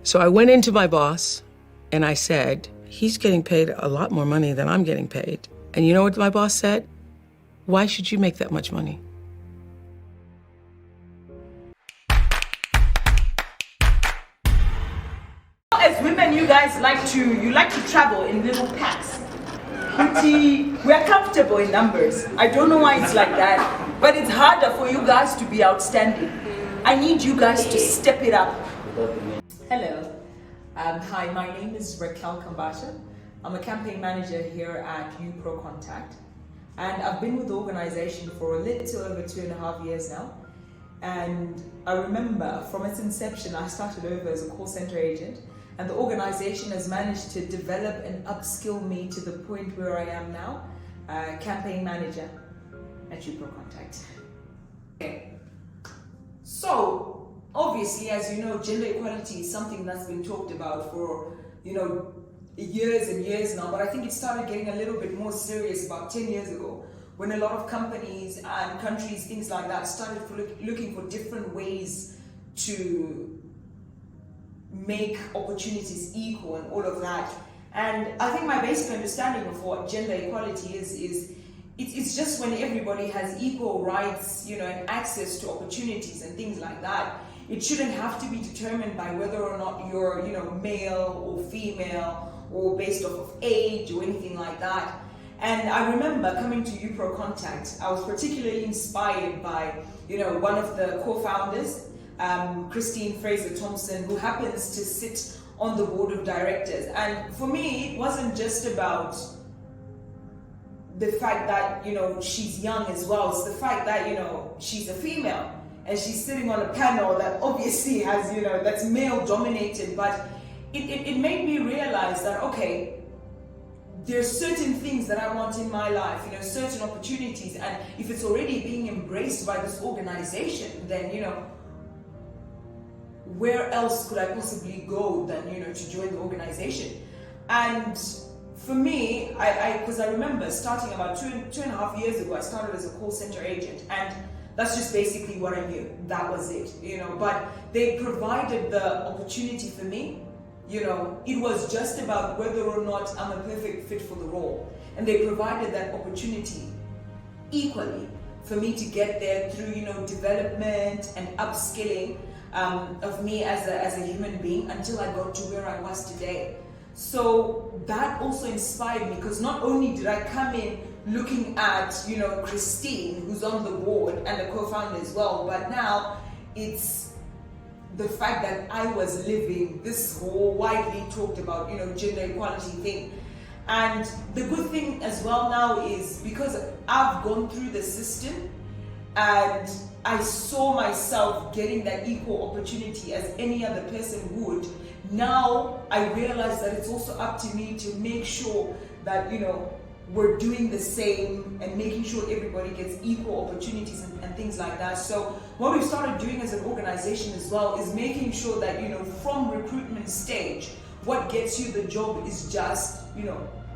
So I went into my boss and I said, he's getting paid a lot more money than I'm getting paid. And you know what my boss said? Why should you make that much money? As women, you guys like to travel in little packs. We're comfortable in numbers. I don't know why it's like that, but it's harder for you guys to be outstanding. I need you guys to step it up. Hello. Hi, my name is Raquel. I'm a campaign manager here at YouPro Contact, and I've been with the organization for a little over 2.5 years now. And I remember from its inception, I started over as a call center agent, and the organization has managed to develop and upskill me to the point where I am now, campaign manager at YouPro Contact. Okay. So, obviously, as you know, gender equality is something that's been talked about for, years and years now, but I think it started getting a little bit more serious about 10 years ago, when a lot of companies and countries, things like that, started looking for different ways to make opportunities equal and all of that. And I think my basic understanding of what gender equality is it's just when everybody has equal rights, and access to opportunities and things like that. It shouldn't have to be determined by whether or not you're, male or female, or based off of age or anything like that. And I remember coming to YouPro Contact, I was particularly inspired by, one of the co-founders, Christine Fraser-Thompson, who happens to sit on the board of directors. And for me, it wasn't just about the fact that, she's young as well. It's the fact that, she's a female and she's sitting on a panel that obviously has, that's male dominated, but it made me realize that, okay, there's certain things that I want in my life, certain opportunities, and if it's already being embraced by this organization, then, where else could I possibly go than, to join the organization? And for me, because I remember starting about 2.5 years ago, I started as a call center agent, and that's just basically what I knew. That was it, but they provided the opportunity for me. It was just about whether or not I'm a perfect fit for the role. And they provided that opportunity equally for me to get there through, development and upskilling of me as a human being until I got to where I was today. So that also inspired me, because not only did I come in looking at, Christine, who's on the board and the co-founder as well, but now it's the fact that I was living this whole widely talked about, gender equality thing. And the good thing as well now is because I've gone through the system and I saw myself getting that equal opportunity as any other person would, now I realize that it's also up to me to make sure that, we're doing the same and making sure everybody gets equal opportunities and things like that. So what we've started doing as an organization as well is making sure that, from recruitment stage, what gets you the job is just,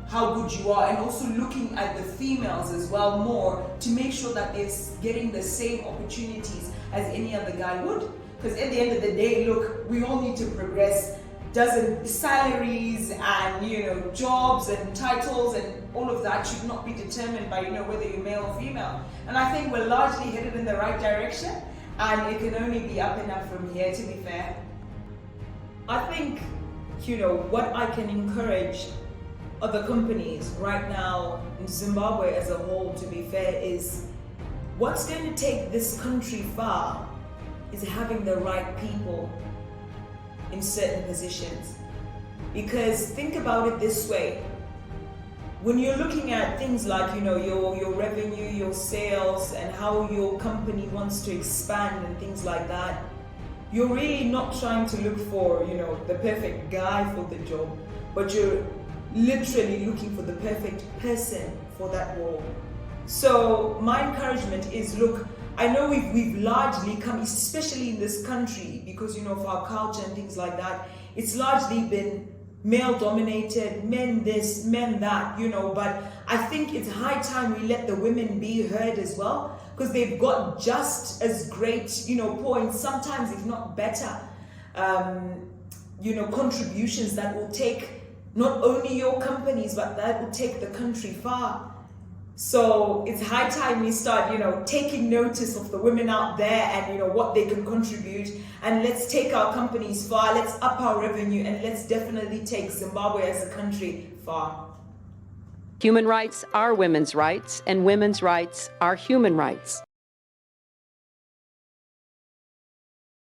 how good you are, and also looking at the females as well more to make sure that they're getting the same opportunities as any other guy would. Because at the end of the day, look, we all need to progress. Salaries and jobs and titles and all of that should not be determined by whether you're male or female. And I think we're largely headed in the right direction, and it can only be up and up from here, to be fair. I think what I can encourage other companies right now in Zimbabwe as a whole, to be fair, is what's going to take this country far is having the right people in certain positions. Because think about it this way, when you're looking at things like your revenue, your sales, and how your company wants to expand and things like that, you're really not trying to look for the perfect guy for the job, but you're literally looking for the perfect person for that role. So my encouragement is, look, I know we've largely come, especially in this country, because of our culture and things like that, it's largely been male dominated, men this, men that, but I think it's high time we let the women be heard as well, because they've got just as great, points, sometimes if not better. contributions that will take not only your companies, but that will take the country far. So it's high time we start, taking notice of the women out there and, what they can contribute. And let's take our companies far, let's up our revenue, and let's definitely take Zimbabwe as a country far. Human rights are women's rights, and women's rights are human rights.